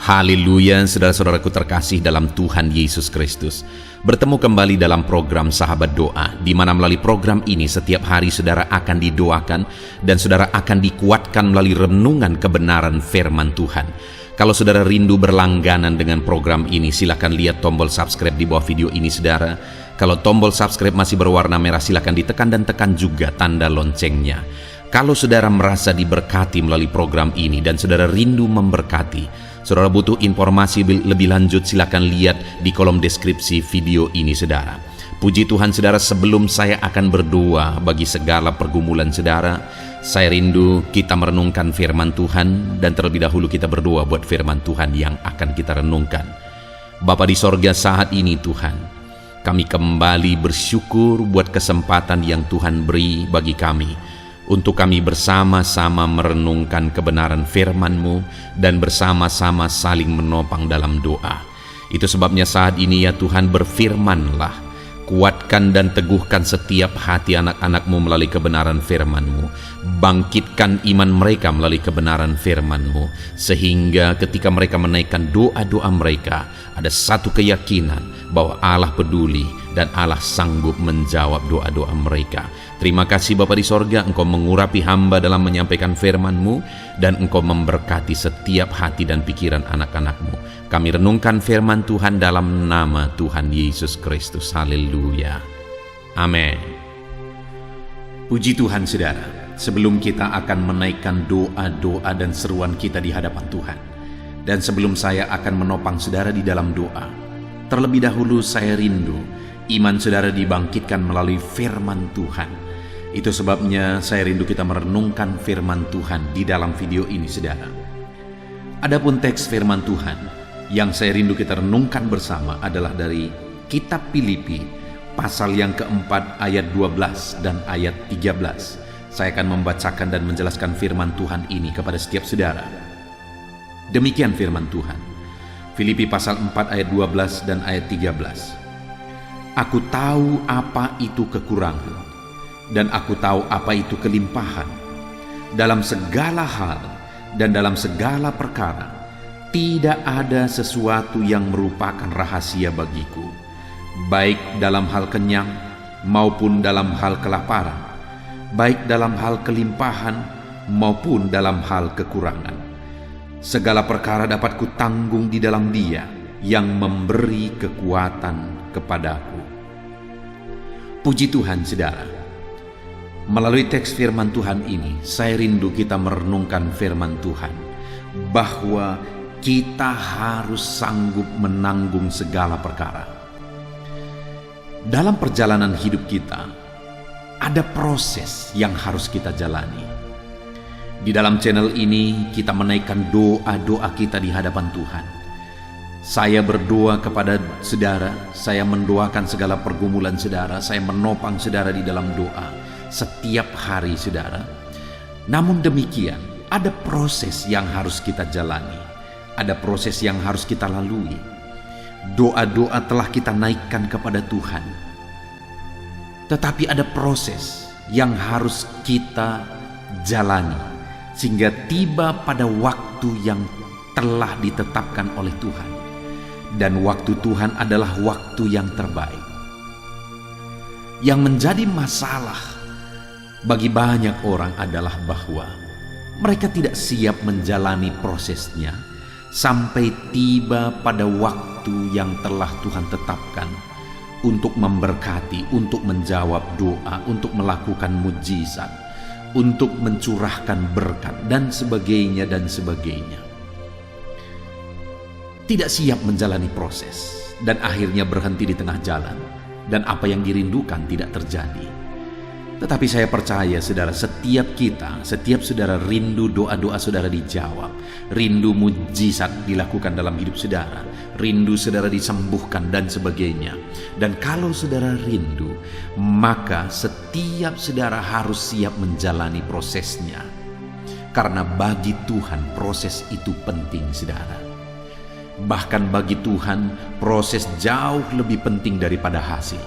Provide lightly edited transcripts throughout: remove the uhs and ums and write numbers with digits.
Haleluya, saudara-saudaraku terkasih dalam Tuhan Yesus Kristus. Bertemu kembali dalam program Sahabat Doa, di mana melalui program ini setiap hari saudara akan didoakan dan saudara akan dikuatkan melalui renungan kebenaran firman Tuhan. Kalau saudara rindu berlangganan dengan program ini, silakan lihat tombol subscribe di bawah video ini saudara. Kalau tombol subscribe masih berwarna merah, silakan ditekan dan tekan juga tanda loncengnya. Kalau saudara merasa diberkati melalui program ini dan saudara rindu memberkati, saudara butuh informasi lebih lanjut, silakan lihat di kolom deskripsi video ini saudara. Puji Tuhan saudara, sebelum saya akan berdoa bagi segala pergumulan saudara, saya rindu kita merenungkan firman Tuhan, dan terlebih dahulu kita berdoa buat firman Tuhan yang akan kita renungkan. Bapa di sorga, saat ini Tuhan, kami kembali bersyukur buat kesempatan yang Tuhan beri bagi kami untuk kami bersama-sama merenungkan kebenaran firman-Mu dan bersama-sama saling menopang dalam doa. Itu sebabnya saat ini ya Tuhan, berfirman-Lah, kuatkan dan teguhkan setiap hati anak-anak-Mu melalui kebenaran firman-Mu. Bangkitkan iman mereka melalui kebenaran firman-Mu, sehingga ketika mereka menaikkan doa-doa mereka, ada satu keyakinan bahwa Allah peduli dan Allah sanggup menjawab doa-doa mereka. Terima kasih Bapa di sorga, Engkau mengurapi hamba dalam menyampaikan firman-Mu, dan Engkau memberkati setiap hati dan pikiran anak-anak-Mu. Kami renungkan firman Tuhan dalam nama Tuhan Yesus Kristus. Haleluya. Amin. Puji Tuhan saudara, sebelum kita akan menaikkan doa-doa dan seruan kita di hadapan Tuhan, dan sebelum saya akan menopang saudara di dalam doa, terlebih dahulu saya rindu iman saudara dibangkitkan melalui firman Tuhan. Itu sebabnya saya rindu kita merenungkan firman Tuhan di dalam video ini saudara. Adapun teks firman Tuhan yang saya rindu kita renungkan bersama adalah dari kitab Filipi pasal yang keempat ayat 12 dan ayat 13. Saya akan membacakan dan menjelaskan firman Tuhan ini kepada setiap saudara. Demikian firman Tuhan. Filipi pasal 4 ayat 12 dan ayat 13. Aku tahu apa itu kekurangan, dan aku tahu apa itu kelimpahan. Dalam segala hal dan dalam segala perkara, tidak ada sesuatu yang merupakan rahasia bagiku, baik dalam hal kenyang maupun dalam hal kelaparan, baik dalam hal kelimpahan maupun dalam hal kekurangan. Segala perkara dapat kutanggung di dalam Dia yang memberi kekuatan kepadaku. Puji Tuhan saudara. Melalui teks firman Tuhan ini, saya rindu kita merenungkan firman Tuhan, bahwa kita harus sanggup menanggung segala perkara. Dalam perjalanan hidup kita, ada proses yang harus kita jalani. Di dalam channel ini, kita menaikkan doa-doa kita di hadapan Tuhan. Saya berdoa kepada saudara, saya mendoakan segala pergumulan saudara, saya menopang saudara di dalam doa setiap hari saudara. Namun demikian, ada proses yang harus kita jalani, ada proses yang harus kita lalui. Doa-doa telah kita naikkan kepada Tuhan, tetapi ada proses yang harus kita jalani, sehingga tiba pada waktu yang telah ditetapkan oleh Tuhan. Dan waktu Tuhan adalah waktu yang terbaik. Yang menjadi masalah bagi banyak orang adalah bahwa mereka tidak siap menjalani prosesnya sampai tiba pada waktu yang telah Tuhan tetapkan untuk memberkati, untuk menjawab doa, untuk melakukan mujizat, untuk mencurahkan berkat dan sebagainya dan sebagainya. Tidak siap menjalani proses dan akhirnya berhenti di tengah jalan, dan apa yang dirindukan tidak terjadi. Tetapi saya percaya saudara, setiap saudara rindu doa-doa saudara dijawab, rindu mujizat dilakukan dalam hidup saudara, rindu saudara disembuhkan dan sebagainya. Dan kalau saudara rindu, maka setiap saudara harus siap menjalani prosesnya, karena bagi Tuhan proses itu penting saudara. Bahkan bagi Tuhan proses jauh lebih penting daripada hasil.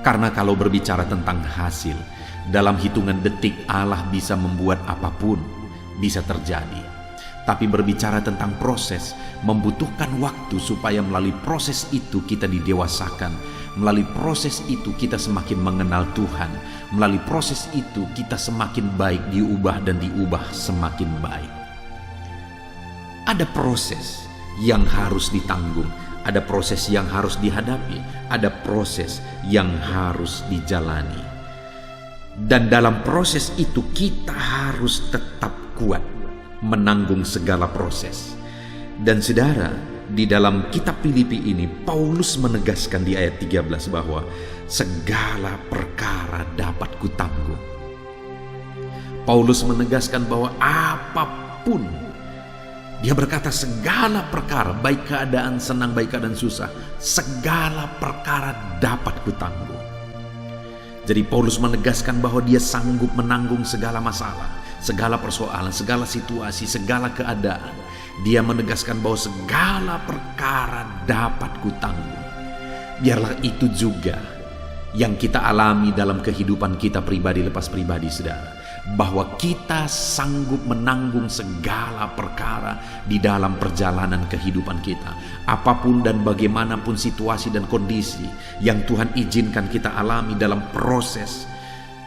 Karena kalau berbicara tentang hasil, dalam hitungan detik Allah bisa membuat apapun bisa terjadi. tapi berbicara tentang proses, membutuhkan waktu supaya melalui proses itu kita didewasakan. Melalui proses itu kita semakin mengenal Tuhan. Melalui proses itu kita semakin baik, diubah dan diubah semakin baik. Ada proses yang harus ditanggung, ada proses yang harus dihadapi, ada proses yang harus dijalani. Dan dalam proses itu kita harus tetap kuat menanggung segala proses. Dan saudara, di dalam kitab Filipi ini Paulus menegaskan di ayat 13 bahwa segala perkara dapat kutanggung. Paulus menegaskan bahwa apapun, dia berkata segala perkara, baik keadaan senang, baik keadaan susah, segala perkara dapat kutanggung. Jadi Paulus menegaskan bahwa dia sanggup menanggung segala masalah, segala persoalan, segala situasi, segala keadaan. Dia menegaskan bahwa segala perkara dapat kutanggung. Biarlah itu juga yang kita alami dalam kehidupan kita pribadi lepas pribadi, saudara. Bahwa kita sanggup menanggung segala perkara di dalam perjalanan kehidupan kita. Apapun dan bagaimanapun situasi dan kondisi yang Tuhan izinkan kita alami dalam proses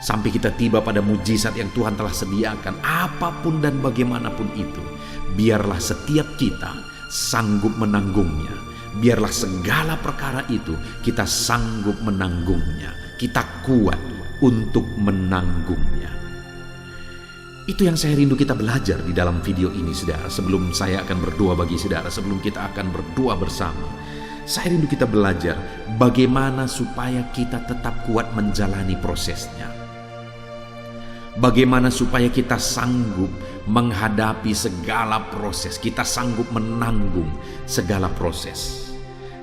sampai kita tiba pada mujizat yang Tuhan telah sediakan. Apapun dan bagaimanapun itu, biarlah setiap kita sanggup menanggungnya. Biarlah segala perkara itu kita sanggup menanggungnya. Kita kuat untuk menanggungnya. Itu yang saya rindu kita belajar di dalam video ini, saudara. Sebelum saya akan berdoa bagi saudara, sebelum kita akan berdoa bersama, saya rindu kita belajar bagaimana supaya kita tetap kuat menjalani prosesnya. Bagaimana supaya kita sanggup menghadapi segala proses, kita sanggup menanggung segala proses.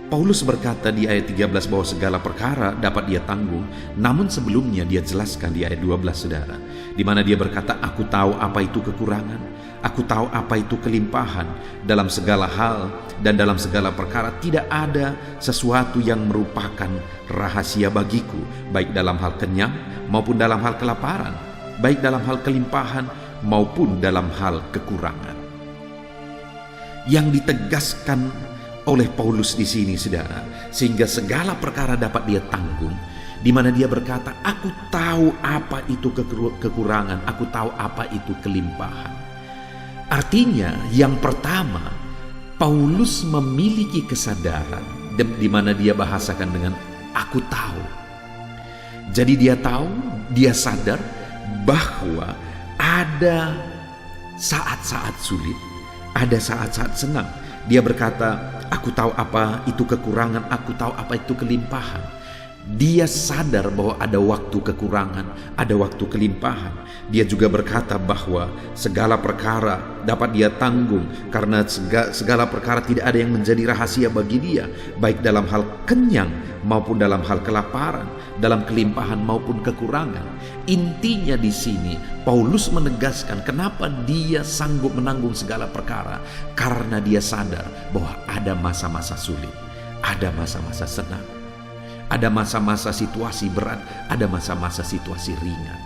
Paulus berkata di ayat 13 bahwa segala perkara dapat dia tanggung, namun sebelumnya dia jelaskan di ayat 12, saudara, di mana dia berkata, aku tahu apa itu kekurangan, aku tahu apa itu kelimpahan, dalam segala hal dan dalam segala perkara tidak ada sesuatu yang merupakan rahasia bagiku, baik dalam hal kenyang maupun dalam hal kelaparan, baik dalam hal kelimpahan maupun dalam hal kekurangan. Yang ditegaskan oleh Paulus di sini, saudara, sehingga segala perkara dapat dia tanggung, di mana dia berkata, aku tahu apa itu kekurangan, aku tahu apa itu kelimpahan. Artinya, yang pertama, Paulus memiliki kesadaran, di mana dia bahasakan dengan aku tahu. Jadi dia tahu, dia sadar bahwa ada saat-saat sulit, ada saat-saat senang. Dia berkata, aku tahu apa itu kekurangan, aku tahu apa itu kelimpahan. Dia sadar bahwa ada waktu kekurangan, ada waktu kelimpahan. Dia juga berkata bahwa segala perkara dapat dia tanggung, karena segala perkara tidak ada yang menjadi rahasia bagi dia, baik dalam hal kenyang maupun dalam hal kelaparan, dalam kelimpahan maupun kekurangan. Intinya di sini Paulus menegaskan kenapa dia sanggup menanggung segala perkara, karena dia sadar bahwa ada masa-masa sulit, ada masa-masa senang, ada masa-masa situasi berat, ada masa-masa situasi ringan.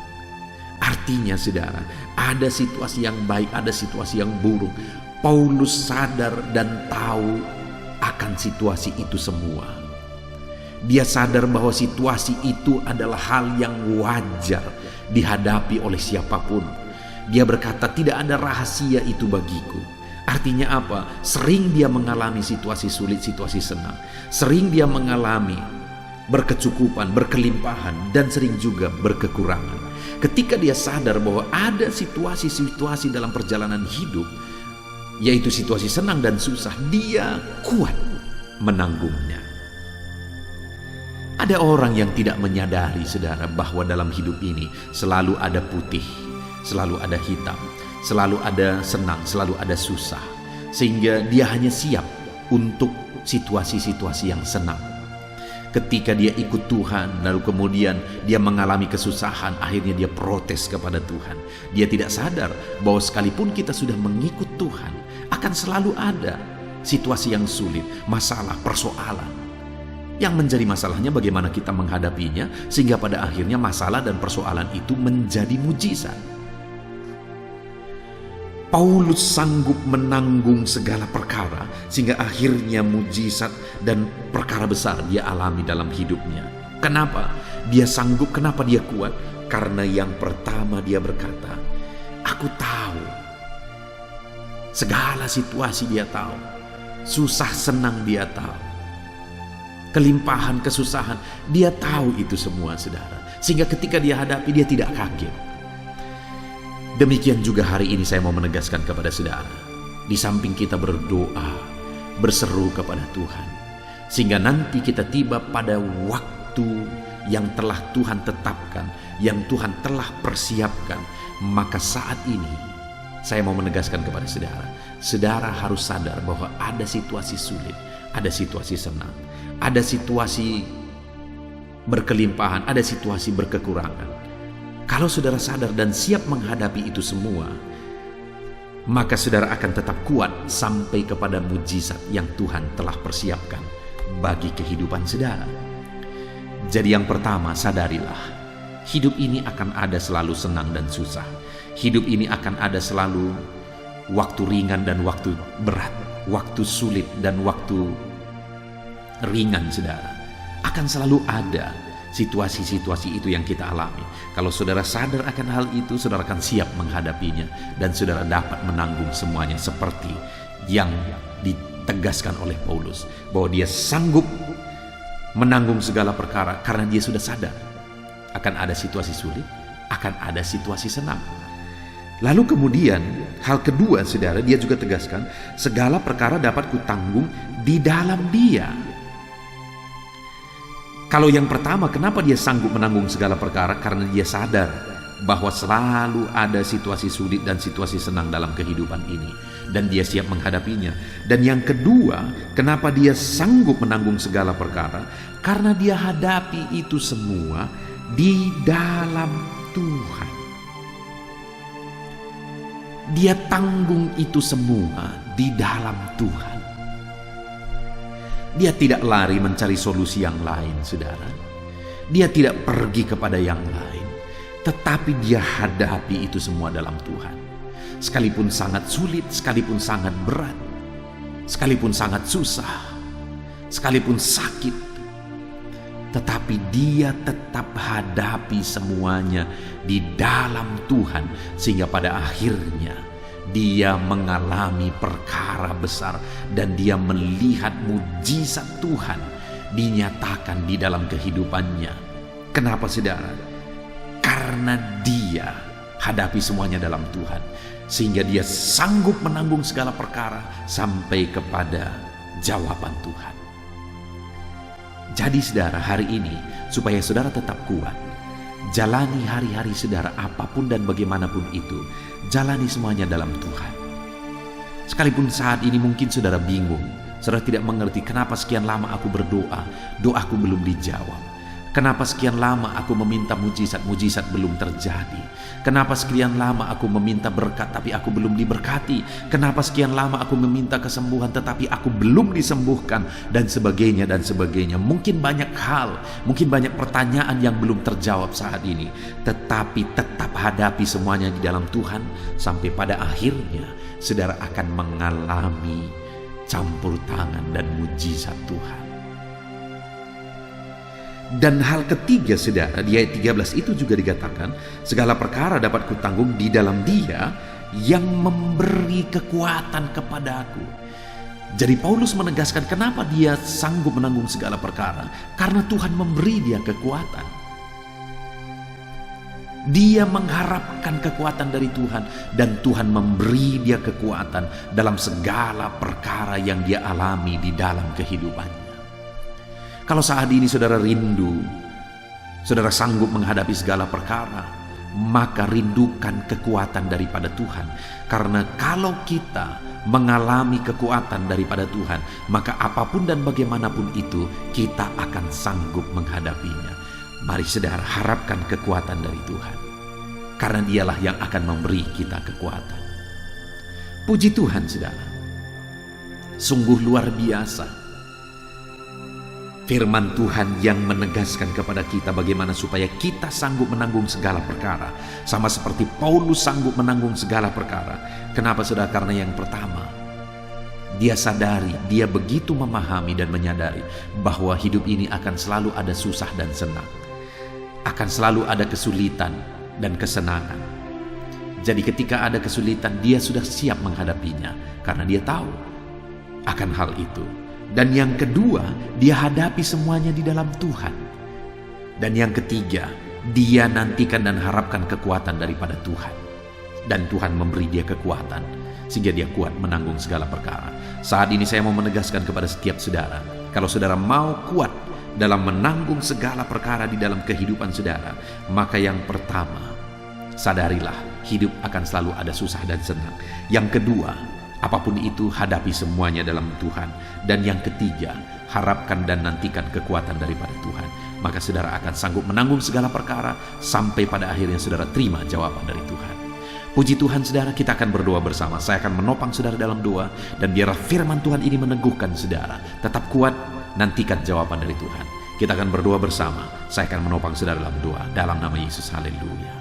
Artinya, saudara, ada situasi yang baik, ada situasi yang buruk. Paulus sadar dan tahu akan situasi itu semua. Dia sadar bahwa situasi itu adalah hal yang wajar dihadapi oleh siapapun. Dia berkata, tidak ada rahasia itu bagiku. Artinya apa? Sering dia mengalami situasi sulit, situasi senang. Sering dia mengalami berkecukupan, berkelimpahan, dan sering juga berkekurangan. Ketika dia sadar bahwa ada situasi-situasi dalam perjalanan hidup, yaitu situasi senang dan susah, dia kuat menanggungnya. Ada orang yang tidak menyadari, saudara, bahwa dalam hidup ini selalu ada putih, selalu ada hitam, selalu ada senang, selalu ada susah. Sehingga dia hanya siap untuk situasi-situasi yang senang. Ketika dia ikut Tuhan, lalu kemudian dia mengalami kesusahan, akhirnya dia protes kepada Tuhan. Dia tidak sadar bahwa sekalipun kita sudah mengikut Tuhan, akan selalu ada situasi yang sulit, masalah, persoalan. Yang menjadi masalahnya bagaimana kita menghadapinya, sehingga pada akhirnya masalah dan persoalan itu menjadi mujizat. Paulus sanggup menanggung segala perkara sehingga akhirnya mujizat dan perkara besar dia alami dalam hidupnya. Kenapa dia sanggup? Kenapa dia kuat? Karena yang pertama dia berkata, aku tahu. Segala situasi dia tahu. Susah senang dia tahu. Kelimpahan, kesusahan, dia tahu itu semua, saudara. Sehingga ketika dia hadapi, dia tidak kaget. Demikian juga hari ini saya mau menegaskan kepada saudara. Di samping kita berdoa, berseru kepada Tuhan, sehingga nanti kita tiba pada waktu yang telah Tuhan tetapkan, yang Tuhan telah persiapkan, maka saat ini saya mau menegaskan kepada saudara, saudara harus sadar bahwa ada situasi sulit, ada situasi senang, ada situasi berkelimpahan, ada situasi berkekurangan. Kalau saudara sadar dan siap menghadapi itu semua, maka saudara akan tetap kuat sampai kepada mujizat yang Tuhan telah persiapkan bagi kehidupan saudara. Jadi yang pertama, sadarilah, hidup ini akan ada selalu senang dan susah. Hidup ini akan ada selalu waktu ringan dan waktu berat, waktu sulit dan waktu ringan, saudara. Akan selalu ada situasi-situasi itu yang kita alami. Kalau saudara sadar akan hal itu, saudara akan siap menghadapinya dan saudara dapat menanggung semuanya seperti yang ditegaskan oleh Paulus, bahwa dia sanggup menanggung segala perkara karena dia sudah sadar akan ada situasi sulit, akan ada situasi senang. Lalu kemudian hal kedua, saudara, dia juga tegaskan, segala perkara dapat kutanggung di dalam Dia. Kalau yang pertama, kenapa dia sanggup menanggung segala perkara? Karena dia sadar bahwa selalu ada situasi sulit dan situasi senang dalam kehidupan ini, dan dia siap menghadapinya. Dan yang kedua, kenapa dia sanggup menanggung segala perkara? Karena dia hadapi itu semua di dalam Tuhan. Dia tanggung itu semua di dalam Tuhan. Dia tidak lari mencari solusi yang lain, saudara. Dia tidak pergi kepada yang lain, tetapi dia hadapi itu semua dalam Tuhan. Sekalipun sangat sulit, sekalipun sangat berat, sekalipun sangat susah, sekalipun sakit, tetapi dia tetap hadapi semuanya di dalam Tuhan, sehingga pada akhirnya dia mengalami perkara besar dan dia melihat mujizat Tuhan dinyatakan di dalam kehidupannya. Kenapa, saudara? Karena dia hadapi semuanya dalam Tuhan, sehingga dia sanggup menanggung segala perkara sampai kepada jawaban Tuhan. Jadi saudara, hari ini supaya saudara tetap kuat, jalani hari-hari saudara apapun dan bagaimanapun itu, jalani semuanya dalam Tuhan. Sekalipun saat ini mungkin saudara bingung, saudara tidak mengerti kenapa sekian lama aku berdoa, doaku belum dijawab. Kenapa sekian lama aku meminta mujizat belum terjadi? Kenapa sekian lama aku meminta berkat tapi aku belum diberkati? Kenapa sekian lama aku meminta kesembuhan tetapi aku belum disembuhkan? Dan sebagainya dan sebagainya. Mungkin banyak hal, mungkin banyak pertanyaan yang belum terjawab saat ini. Tetapi tetap hadapi semuanya di dalam Tuhan, sampai pada akhirnya saudara akan mengalami campur tangan dan mujizat Tuhan. Dan hal ketiga, saudara, di ayat 13 itu juga dikatakan, segala perkara dapat kutanggung di dalam Dia yang memberi kekuatan kepadaku. Jadi Paulus menegaskan kenapa dia sanggup menanggung segala perkara, karena Tuhan memberi dia kekuatan. Dia mengharapkan kekuatan dari Tuhan, dan Tuhan memberi dia kekuatan dalam segala perkara yang dia alami di dalam kehidupannya. Kalau saat ini saudara rindu, saudara sanggup menghadapi segala perkara, maka rindukan kekuatan daripada Tuhan. Karena kalau kita mengalami kekuatan daripada Tuhan, maka apapun dan bagaimanapun itu, kita akan sanggup menghadapinya. Mari saudara, harapkan kekuatan dari Tuhan, karena Dialah yang akan memberi kita kekuatan. Puji Tuhan, saudara. Sungguh luar biasa Firman Tuhan yang menegaskan kepada kita bagaimana supaya kita sanggup menanggung segala perkara. Sama seperti Paulus sanggup menanggung segala perkara. Kenapa saudara? Karena yang pertama, dia sadari, dia begitu memahami dan menyadari bahwa hidup ini akan selalu ada susah dan senang. Akan selalu ada kesulitan dan kesenangan. Jadi ketika ada kesulitan, dia sudah siap menghadapinya karena dia tahu akan hal itu. Dan yang kedua, dia hadapi semuanya di dalam Tuhan. Dan yang ketiga, dia nantikan dan harapkan kekuatan daripada Tuhan. Dan Tuhan memberi dia kekuatan sehingga dia kuat menanggung segala perkara. Saat ini saya mau menegaskan kepada setiap saudara, kalau saudara mau kuat dalam menanggung segala perkara di dalam kehidupan saudara, maka yang pertama, sadarilah hidup akan selalu ada susah dan senang. Yang kedua, apapun itu, hadapi semuanya dalam Tuhan. Dan yang ketiga, harapkan dan nantikan kekuatan daripada Tuhan. Maka saudara akan sanggup menanggung segala perkara sampai pada akhirnya saudara terima jawaban dari Tuhan. Puji Tuhan saudara, kita akan berdoa bersama. Saya akan menopang saudara dalam doa. Dan biarlah firman Tuhan ini meneguhkan saudara. Tetap kuat, nantikan jawaban dari Tuhan. Kita akan berdoa bersama. Saya akan menopang saudara dalam doa. Dalam nama Yesus, haleluya.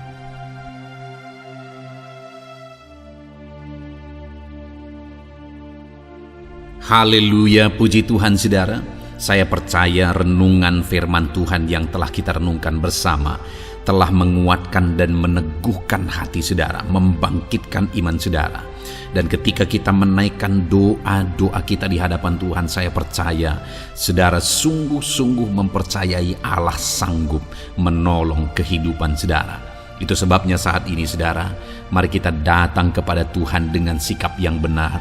Haleluya, puji Tuhan saudara. Saya percaya renungan firman Tuhan yang telah kita renungkan bersama telah menguatkan dan meneguhkan hati saudara, membangkitkan iman saudara. Dan ketika kita menaikkan doa-doa kita di hadapan Tuhan, saya percaya saudara sungguh-sungguh mempercayai Allah sanggup menolong kehidupan saudara. Itu sebabnya saat ini saudara, mari kita datang kepada Tuhan dengan sikap yang benar.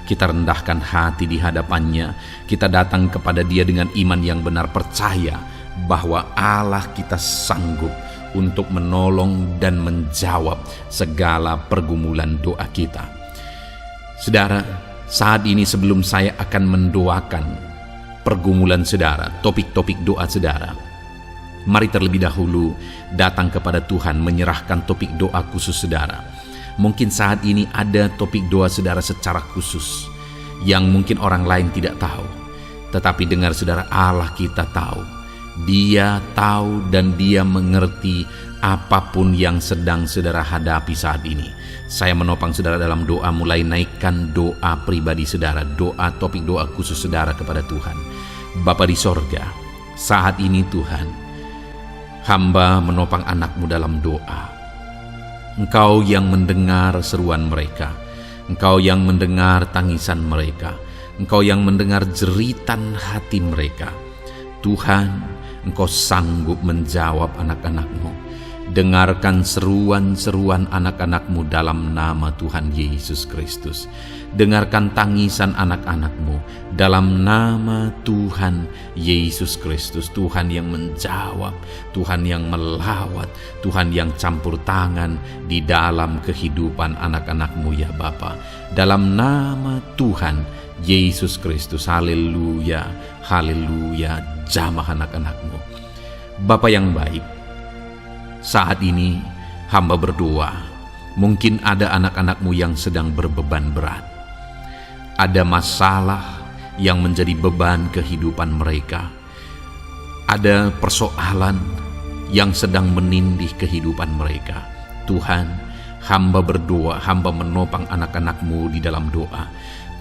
Kita rendahkan hati di hadapannya. Kita datang kepada Dia dengan iman yang benar, percaya bahwa Allah kita sanggup untuk menolong dan menjawab segala pergumulan doa kita. Saudara, saat ini sebelum saya akan mendoakan pergumulan saudara, topik-topik doa saudara, mari terlebih dahulu datang kepada Tuhan menyerahkan topik doa khusus saudara. Mungkin saat ini ada topik doa saudara secara khusus yang mungkin orang lain tidak tahu. Tetapi dengar saudara, Allah kita tahu. Dia tahu dan Dia mengerti apapun yang sedang saudara hadapi saat ini. Saya menopang saudara dalam doa, mulai naikkan doa pribadi saudara, doa topik doa khusus saudara kepada Tuhan. Bapa di sorga, saat ini Tuhan, hamba menopang anakmu dalam doa. Engkau yang mendengar seruan mereka, Engkau yang mendengar tangisan mereka, Engkau yang mendengar jeritan hati mereka. Tuhan, Engkau sanggup menjawab anak-anak-Mu. Dengarkan seruan-seruan anak-anak-Mu dalam nama Tuhan Yesus Kristus. Dengarkan tangisan anak-anak-Mu dalam nama Tuhan Yesus Kristus. Tuhan yang menjawab, Tuhan yang melawat, Tuhan yang campur tangan di dalam kehidupan anak-anak-Mu ya Bapa. Dalam nama Tuhan Yesus Kristus, haleluya, haleluya, jamah anak-anak-Mu. Bapa yang baik, saat ini hamba berdoa, mungkin ada anak-anak-Mu yang sedang berbeban berat. Ada masalah yang menjadi beban kehidupan mereka. Ada persoalan yang sedang menindih kehidupan mereka. Tuhan, hamba berdoa, hamba menopang anak-anak-Mu di dalam doa.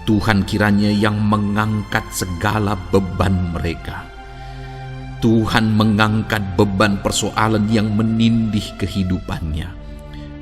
Tuhan kiranya yang mengangkat segala beban mereka. Tuhan mengangkat beban persoalan yang menindih kehidupannya.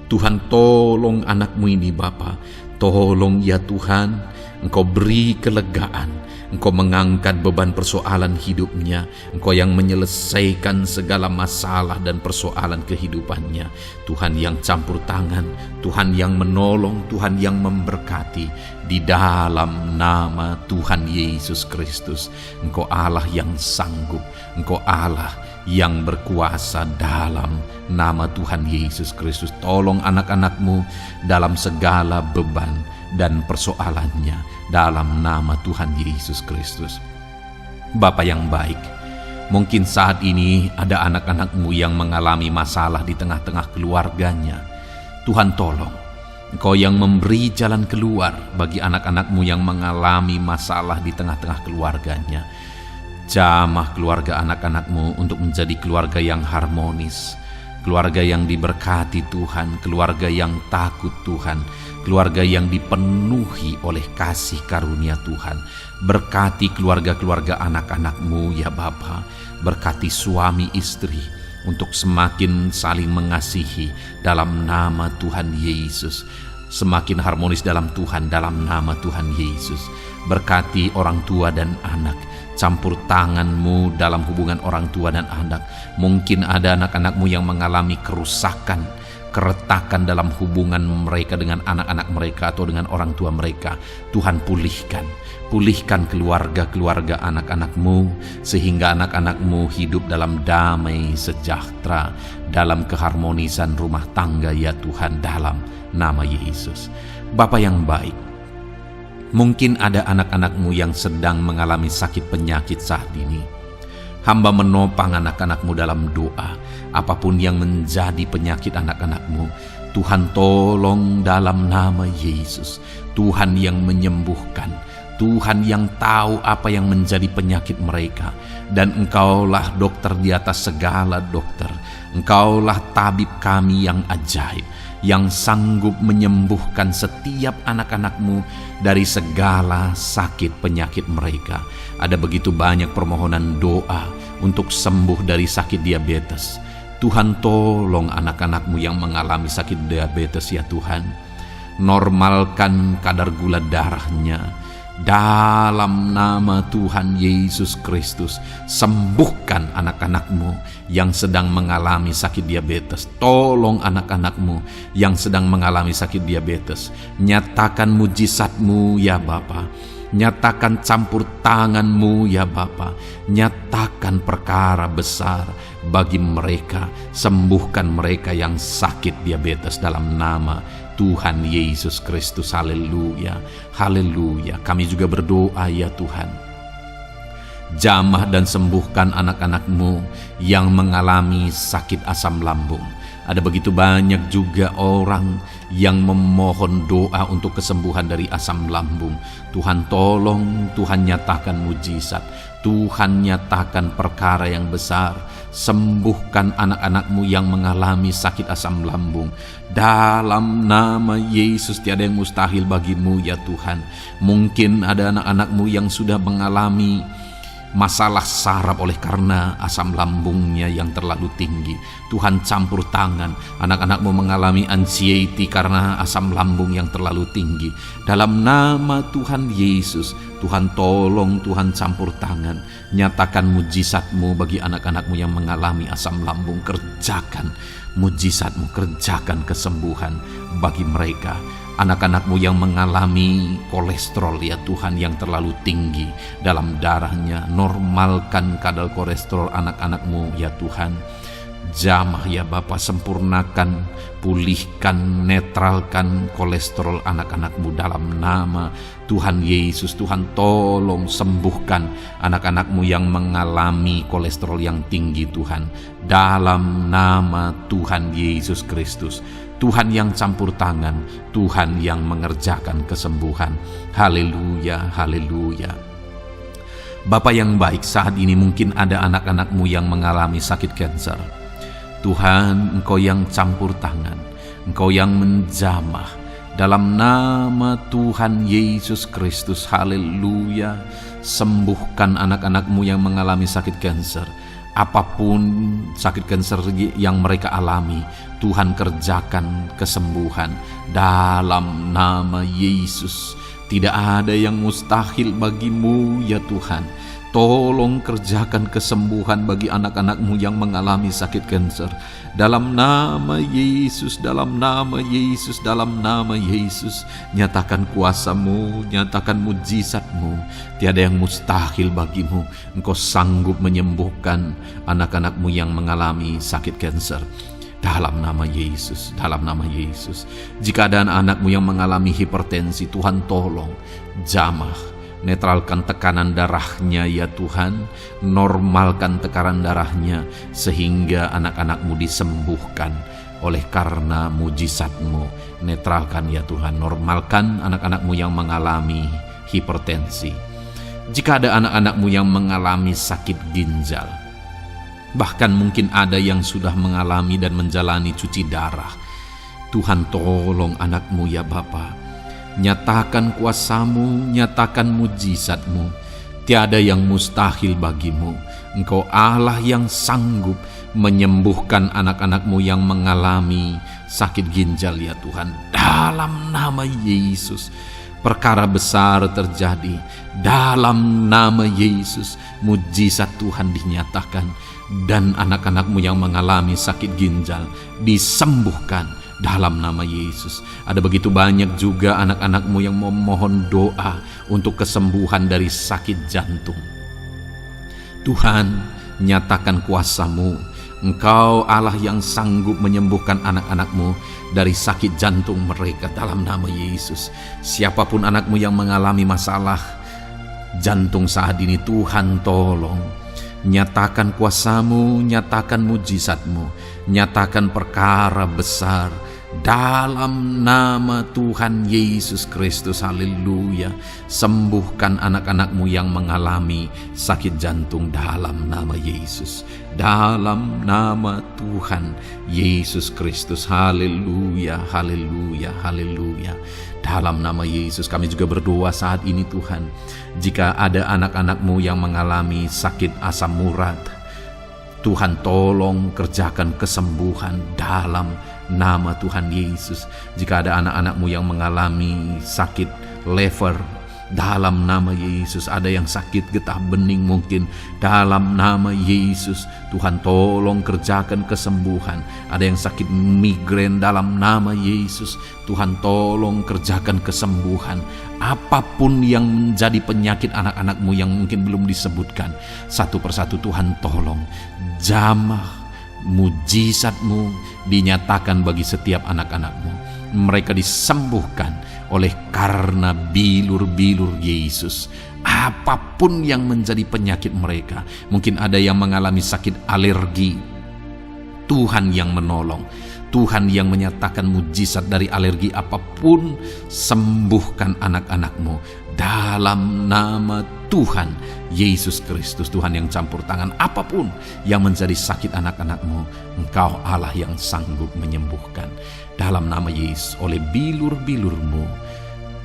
Tuhan, tolong anak-Mu ini Bapa. Tolong ya Tuhan, Engkau beri kelegaan. Engkau mengangkat beban persoalan hidupnya. Engkau yang menyelesaikan segala masalah dan persoalan kehidupannya. Tuhan yang campur tangan, Tuhan yang menolong, Tuhan yang memberkati. Di dalam nama Tuhan Yesus Kristus, Engkau Allah yang sanggup, Engkau Allah yang berkuasa. Dalam nama Tuhan Yesus Kristus, tolong anak-anak-Mu dalam segala beban dan persoalannya dalam nama Tuhan Yesus Kristus. Bapa yang baik, mungkin saat ini ada anak-anak-Mu yang mengalami masalah di tengah-tengah keluarganya. Tuhan tolong, Engkau yang memberi jalan keluar bagi anak-anak-Mu yang mengalami masalah di tengah-tengah keluarganya. Jamah keluarga anak-anak-Mu untuk menjadi keluarga yang harmonis, keluarga yang diberkati Tuhan, keluarga yang takut Tuhan, keluarga yang dipenuhi oleh kasih karunia Tuhan. Berkati keluarga-keluarga anak-anak-Mu ya Bapa, berkati suami istri untuk semakin saling mengasihi dalam nama Tuhan Yesus, semakin harmonis dalam Tuhan dalam nama Tuhan Yesus. Berkati orang tua dan anak, campur tangan-Mu dalam hubungan orang tua dan anak. Mungkin ada anak-anak-Mu yang mengalami kerusakan, keretakan dalam hubungan mereka dengan anak-anak mereka atau dengan orang tua mereka. Tuhan pulihkan keluarga-keluarga anak-anak-Mu, sehingga anak-anak-Mu hidup dalam damai sejahtera, dalam keharmonisan rumah tangga ya Tuhan, dalam nama Yesus. Bapa yang baik, mungkin ada anak-anak-Mu yang sedang mengalami sakit penyakit saat ini. Hamba menopang anak-anak-Mu dalam doa. Apapun yang menjadi penyakit anak-anak-Mu, Tuhan tolong dalam nama Yesus. Tuhan yang menyembuhkan, Tuhan yang tahu apa yang menjadi penyakit mereka. Dan Engkaulah dokter di atas segala dokter. Engkaulah tabib kami yang ajaib, yang sanggup menyembuhkan setiap anak-anak-Mu dari segala sakit penyakit mereka. Ada begitu banyak permohonan doa untuk sembuh dari sakit diabetes. Tuhan tolong anak-anak-Mu yang mengalami sakit diabetes ya Tuhan. Normalkan kadar gula darahnya dalam nama Tuhan Yesus Kristus. Sembuhkan anak-anak-Mu yang sedang mengalami sakit diabetes. Tolong anak-anak-Mu yang sedang mengalami sakit diabetes. Nyatakan mujizat-Mu ya Bapa. Nyatakan campur tangan-Mu ya Bapa. Nyatakan perkara besar bagi mereka. Sembuhkan mereka yang sakit diabetes dalam nama Tuhan Yesus Kristus. Haleluya, haleluya. Kami juga berdoa ya Tuhan, jamah dan sembuhkan anak-anak-Mu yang mengalami sakit asam lambung. Ada begitu banyak juga orang yang memohon doa untuk kesembuhan dari asam lambung. Tuhan tolong, Tuhan nyatakan mujizat, Tuhan nyatakan perkara yang besar. Sembuhkan anak-anak-Mu yang mengalami sakit asam lambung. Dalam nama Yesus, tiada yang mustahil bagi-Mu ya Tuhan. Mungkin ada anak-anak-Mu yang sudah mengalami masalah saraf oleh karena asam lambungnya yang terlalu tinggi. Tuhan campur tangan. Anak-anak-Mu mengalami anxiety karena asam lambung yang terlalu tinggi. Dalam nama Tuhan Yesus, Tuhan tolong, Tuhan campur tangan. Nyatakan mujizat-Mu bagi anak-anak-Mu yang mengalami asam lambung. Kerjakan mujizat-Mu, kerjakan kesembuhan bagi mereka. Anak-anak-Mu yang mengalami kolesterol ya Tuhan yang terlalu tinggi dalam darahnya, normalkan kadar kolesterol anak-anak-Mu ya Tuhan. Jamah ya Bapa, sempurnakan, pulihkan, netralkan kolesterol anak-anak-Mu dalam nama Tuhan Yesus. Tuhan tolong sembuhkan anak-anak-Mu yang mengalami kolesterol yang tinggi Tuhan, dalam nama Tuhan Yesus Kristus. Tuhan yang campur tangan, Tuhan yang mengerjakan kesembuhan. Haleluya, haleluya. Bapa yang baik, saat ini mungkin ada anak-anak-Mu yang mengalami sakit kanker. Tuhan, Engkau yang campur tangan, Engkau yang menjamah. Dalam nama Tuhan Yesus Kristus, haleluya. Sembuhkan anak-anak-Mu yang mengalami sakit kanker. Apapun sakit kanker yang mereka alami, Tuhan kerjakan kesembuhan dalam nama Yesus. Tidak ada yang mustahil bagi-Mu ya Tuhan. Tolong kerjakan kesembuhan bagi anak-anak-Mu yang mengalami sakit kanker. Dalam nama Yesus, dalam nama Yesus, dalam nama Yesus. Nyatakan kuasa-Mu, nyatakan mujizat-Mu. Tiada yang mustahil bagi-Mu. Engkau sanggup menyembuhkan anak-anak-Mu yang mengalami sakit kanker. Dalam nama Yesus, dalam nama Yesus. Jika ada anak-anak-Mu yang mengalami hipertensi, Tuhan tolong jamah, netralkan tekanan darahnya ya Tuhan. Normalkan tekanan darahnya sehingga anak-anak-Mu disembuhkan oleh karena mujizat-Mu. Netralkan ya Tuhan, normalkan anak-anak-Mu yang mengalami hipertensi. Jika ada anak-anak-Mu yang mengalami sakit ginjal, bahkan mungkin ada yang sudah mengalami dan menjalani cuci darah, Tuhan tolong anak-Mu ya Bapa. Nyatakan kuasa-Mu, nyatakan mujizat-Mu. Tiada yang mustahil bagi-Mu. Engkau Allah yang sanggup menyembuhkan anak-anak-Mu yang mengalami sakit ginjal ya Tuhan. Dalam nama Yesus, perkara besar terjadi. Dalam nama Yesus, mujizat Tuhan dinyatakan. Dan anak-anak-Mu yang mengalami sakit ginjal disembuhkan dalam nama Yesus. Ada begitu banyak juga anak-anak-Mu yang memohon doa untuk kesembuhan dari sakit jantung. Tuhan, nyatakan kuasa-Mu. Engkau Allah yang sanggup menyembuhkan anak-anak-Mu dari sakit jantung mereka dalam nama Yesus. Siapapun anak-Mu yang mengalami masalah jantung saat ini, Tuhan tolong. Nyatakan kuasa-Mu, nyatakan mujizat-Mu, nyatakan perkara besar dalam nama Tuhan Yesus Kristus. Haleluya. Sembuhkan anak-anak-Mu yang mengalami sakit jantung dalam nama Yesus. Dalam nama Tuhan Yesus Kristus. Haleluya, haleluya, haleluya. Dalam nama Yesus kami juga berdoa saat ini Tuhan. Jika ada anak-anak-Mu yang mengalami sakit asam urat, Tuhan tolong kerjakan kesembuhan dalam nama Tuhan Yesus. Jika ada anak-anak-Mu yang mengalami sakit liver, dalam nama Yesus. Ada yang sakit getah bening mungkin, dalam nama Yesus Tuhan tolong kerjakan kesembuhan. Ada yang sakit migrain, dalam nama Yesus Tuhan tolong kerjakan kesembuhan. Apapun yang menjadi penyakit anak-anak-Mu yang mungkin belum disebutkan, satu persatu Tuhan tolong. Jamah mujizat-Mu dinyatakan bagi setiap anak-anak-Mu. Mereka disembuhkan oleh karena bilur-bilur Yesus. Apapun yang menjadi penyakit mereka, mungkin ada yang mengalami sakit alergi, Tuhan yang menolong, Tuhan yang menyatakan mujizat dari alergi apapun. Sembuhkan anak-anak-Mu dalam nama Tuhan Yesus Kristus. Tuhan yang campur tangan apapun yang menjadi sakit anak-anak-Mu, Engkau Allah yang sanggup menyembuhkan. Dalam nama Yesus, oleh bilur-bilur-Mu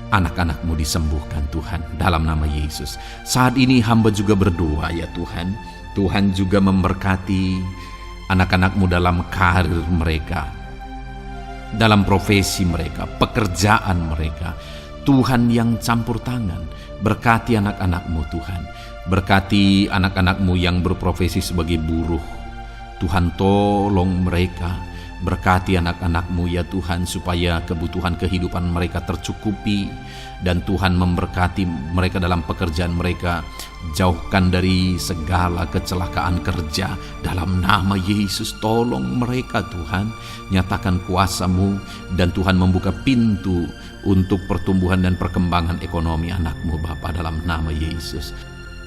anak-anak-Mu disembuhkan Tuhan, dalam nama Yesus. Saat ini hamba juga berdoa ya Tuhan. Tuhan juga memberkati anak-anak-Mu dalam karir mereka, dalam profesi mereka, pekerjaan mereka. Tuhan yang campur tangan, berkati anak-anak-Mu Tuhan. Berkati anak-anak-Mu yang berprofesi sebagai buruh, Tuhan tolong mereka. Berkati anak-anak-Mu ya Tuhan, supaya kebutuhan kehidupan mereka tercukupi. Dan Tuhan memberkati mereka dalam pekerjaan mereka. Jauhkan dari segala kecelakaan kerja dalam nama Yesus. Tolong mereka Tuhan, nyatakan kuasa-Mu. Dan Tuhan membuka pintu untuk pertumbuhan dan perkembangan ekonomi anak-Mu Bapa, dalam nama Yesus.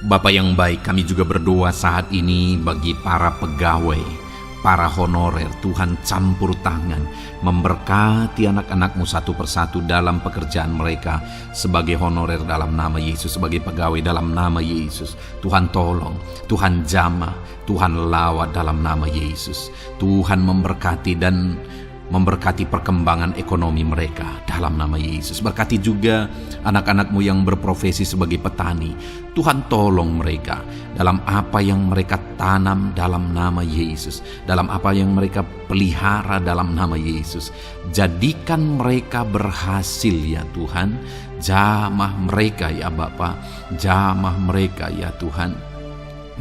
Bapa yang baik, kami juga berdoa saat ini bagi para pegawai, para honorer. Tuhan campur tangan, memberkati anak-anak-Mu satu persatu dalam pekerjaan mereka sebagai honorer dalam nama Yesus, sebagai pegawai dalam nama Yesus. Tuhan tolong, Tuhan jamah, Tuhan lawat dalam nama Yesus. Tuhan memberkati dan memberkati perkembangan ekonomi mereka dalam nama Yesus. Berkati juga anak-anak-Mu yang berprofesi sebagai petani. Tuhan tolong mereka dalam apa yang mereka tanam dalam nama Yesus, dalam apa yang mereka pelihara dalam nama Yesus. Jadikan mereka berhasil ya Tuhan. Jamah mereka ya Bapa, jamah mereka ya Tuhan.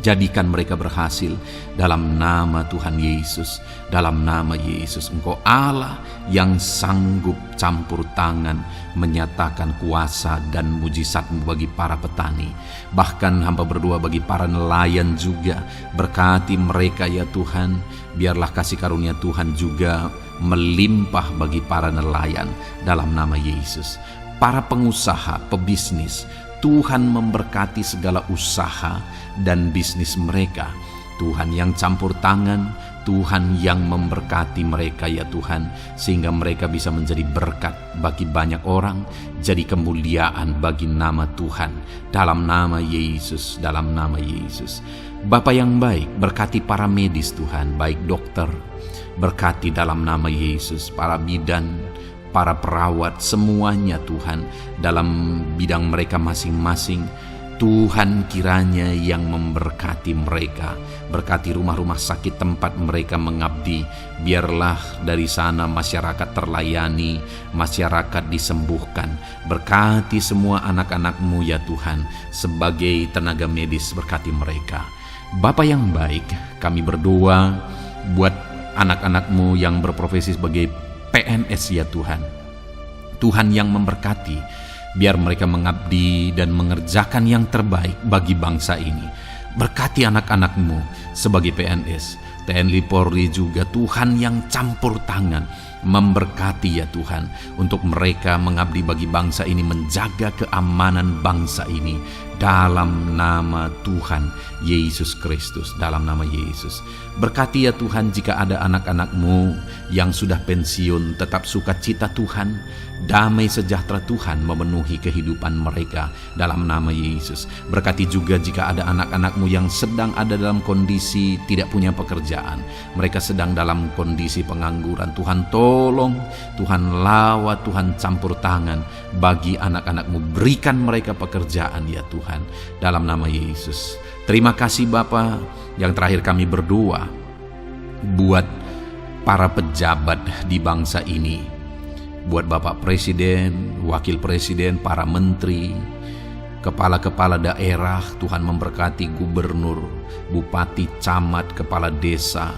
Jadikan mereka berhasil dalam nama Tuhan Yesus. Dalam nama Yesus, Engkau Allah yang sanggup campur tangan, menyatakan kuasa dan mujizat-Mu bagi para petani. Bahkan hamba berdoa bagi para nelayan juga. Berkati mereka ya Tuhan. Biarlah kasih karunia Tuhan juga melimpah bagi para nelayan dalam nama Yesus. Para pengusaha, pebisnis, Tuhan memberkati segala usaha dan bisnis mereka. Tuhan yang campur tangan, Tuhan yang memberkati mereka ya Tuhan, sehingga mereka bisa menjadi berkat bagi banyak orang, jadi kemuliaan bagi nama Tuhan. Dalam nama Yesus, dalam nama Yesus. Bapa yang baik, berkati para medis Tuhan, baik dokter, berkati dalam nama Yesus, para bidan, para perawat, semuanya Tuhan, dalam bidang mereka masing-masing. Tuhan kiranya yang memberkati mereka, berkati rumah-rumah sakit tempat mereka mengabdi. Biarlah dari sana masyarakat terlayani, masyarakat disembuhkan. Berkati semua anak-anak-Mu ya Tuhan, sebagai tenaga medis berkati mereka. Bapa yang baik, kami berdoa buat anak-anak-Mu yang berprofesi sebagai PNS ya Tuhan. Tuhan yang memberkati, biar mereka mengabdi dan mengerjakan yang terbaik bagi bangsa ini. Berkati anak-anak-Mu sebagai PNS, TNI Polri juga, Tuhan yang campur tangan, memberkati ya Tuhan, untuk mereka mengabdi bagi bangsa ini, menjaga keamanan bangsa ini. Dalam nama Tuhan Yesus Kristus, dalam nama Yesus. Berkati ya Tuhan, jika ada anak-anak-Mu yang sudah pensiun, tetap sukacita Tuhan, damai sejahtera Tuhan memenuhi kehidupan mereka dalam nama Yesus. Berkati juga jika ada anak-anak-Mu yang sedang ada dalam kondisi tidak punya pekerjaan, mereka sedang dalam kondisi pengangguran. Tuhan tolong, Tuhan lawat, Tuhan campur tangan bagi anak-anak-Mu, berikan mereka pekerjaan ya Tuhan, dalam nama Yesus. Terima kasih Bapa. Yang terakhir kami berdoa buat para pejabat di bangsa ini, buat Bapak Presiden, Wakil Presiden, para menteri, kepala-kepala daerah. Tuhan memberkati gubernur, bupati, camat, kepala desa,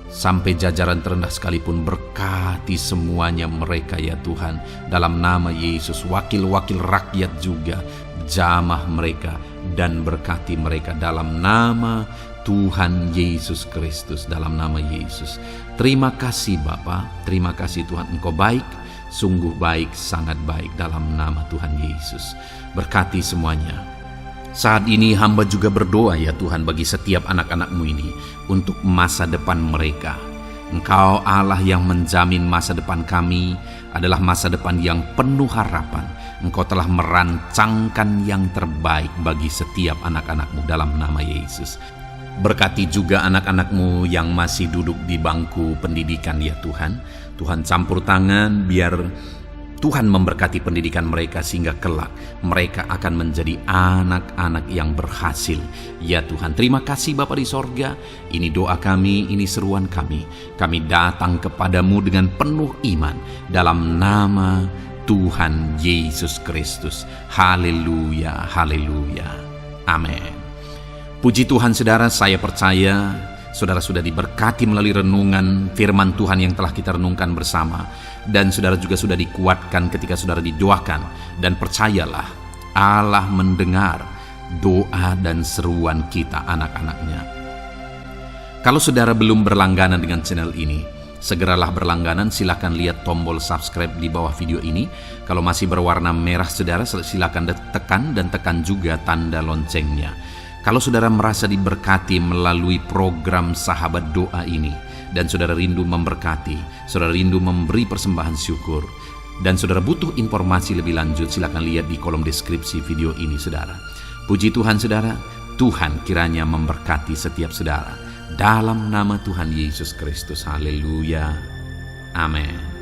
sampai jajaran terendah sekalipun. Berkati semuanya mereka ya Tuhan, dalam nama Yesus. Wakil-wakil rakyat juga, jamah mereka dan berkati mereka dalam nama Tuhan Yesus Kristus, dalam nama Yesus. Terima kasih Bapa, terima kasih Tuhan, Engkau baik, sungguh baik, sangat baik, dalam nama Tuhan Yesus. Berkati semuanya. Saat ini hamba juga berdoa ya Tuhan bagi setiap anak-anak-Mu ini, untuk masa depan mereka. Engkau Allah yang menjamin masa depan kami adalah masa depan yang penuh harapan. Engkau telah merancangkan yang terbaik bagi setiap anak-anak-Mu dalam nama Yesus. Berkati juga anak-anak-Mu yang masih duduk di bangku pendidikan ya Tuhan. Tuhan campur tangan, biar Tuhan memberkati pendidikan mereka, sehingga kelak mereka akan menjadi anak-anak yang berhasil ya Tuhan. Terima kasih Bapa di sorga. Ini doa kami, ini seruan kami. Kami datang kepadamu dengan penuh iman dalam nama Tuhan Yesus Kristus. Haleluya, haleluya, amin. Puji Tuhan saudara, saya percaya saudara sudah diberkati melalui renungan firman Tuhan yang telah kita renungkan bersama. Dan saudara juga sudah dikuatkan ketika saudara didoakan. Dan percayalah, Allah mendengar doa dan seruan kita, anak-anaknya. Kalau saudara belum berlangganan dengan channel ini, segeralah berlangganan. Silakan lihat tombol subscribe di bawah video ini. Kalau masih berwarna merah saudara, silakan tekan, dan tekan juga tanda loncengnya. Kalau saudara merasa diberkati melalui program Sahabat Doa ini, dan saudara rindu memberkati, saudara rindu memberi persembahan syukur, dan saudara butuh informasi lebih lanjut, silakan lihat di kolom deskripsi video ini saudara. Puji Tuhan saudara, Tuhan kiranya memberkati setiap saudara. Dalam nama Tuhan Yesus Kristus, haleluya, amin.